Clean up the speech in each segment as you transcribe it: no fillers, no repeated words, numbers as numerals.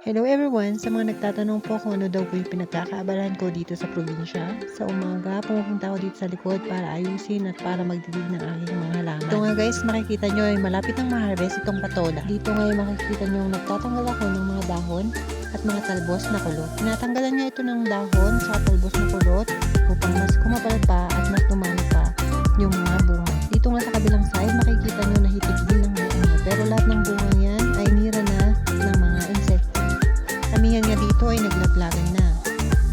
Hello everyone! Sa mga nagtatanong po kung ano daw po yung pinagkakaabalahan ko dito sa probinsya, sa umaga pumupunta ako dito sa likod para ayusin at para magdilig ng aking mga halaman. Ito nga guys, makikita nyo ay malapit ng ma-harvest itong patola. Dito nga makikita nyo nagtatanggal ako ng mga dahon at mga talbos na kulot. Tinatanggalan niya ito ng dahon sa talbos na kulot upang mas kumapal pa at mas dumami pa yung mga bunga. Dito nga sa kabilang side, makikita nyo na hitik din ng bunga. Pero lahat ng bunga yan ay nira na ng mga insekto. Kamihan nga dito ay naglaglagan na.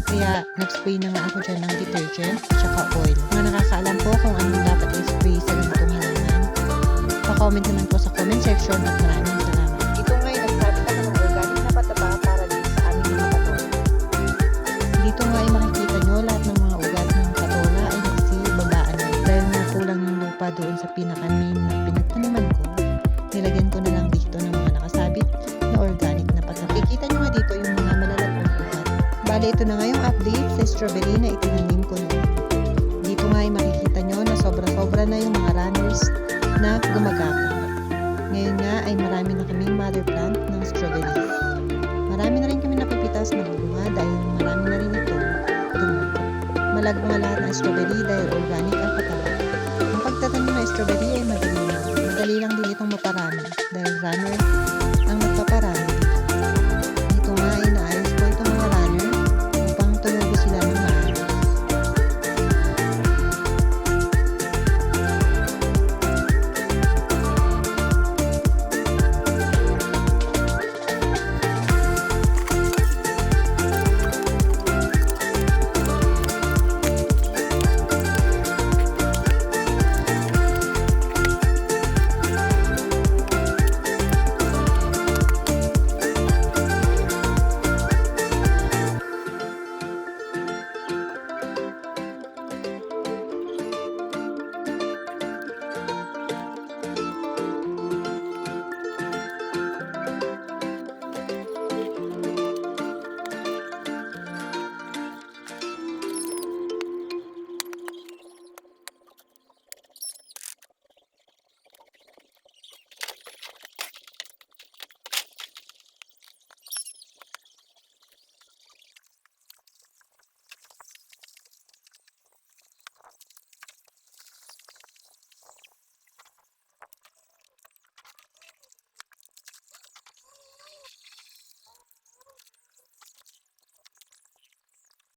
Kaya nag-spray na nga ako dyan ng detergent at saka oil. Mga nakakaalam po kung anong dapat i-spray sa ganitong halaman, pa-comment naman po sa comment section at maraming salamat. Dito nga ay nagsabit ako ng organic na pataba para dito sa aming mga patola. Dito nga ay makikita nyo lahat ng mga ugat ng patola ay nagsibabaan na. Dahil nga kulang yung lupa doon sa pinaka-main na pinagtaniman ko, nilagyan ko na lang dito ng mga nakasabit na organic na pataba. Kikita nyo nga dito yung mga malalagong ugat. Bale, ito na nga yung update sa strawberry na itinanim ko na. Dito nga ay makikita nyo na sobra-sobra na yung mga runners na gumagapang. Ngayon nga ay marami na kaming mother plant ng strawberries. Marami na rin kami napipitas na bunga dahil marami na rin ito tumubo. Malagong nga lahat ng strawberry dahil organic ang pataba. Ang pagtatanim ng strawberry ay madali lang. Madali lang din itong maparami dahil runner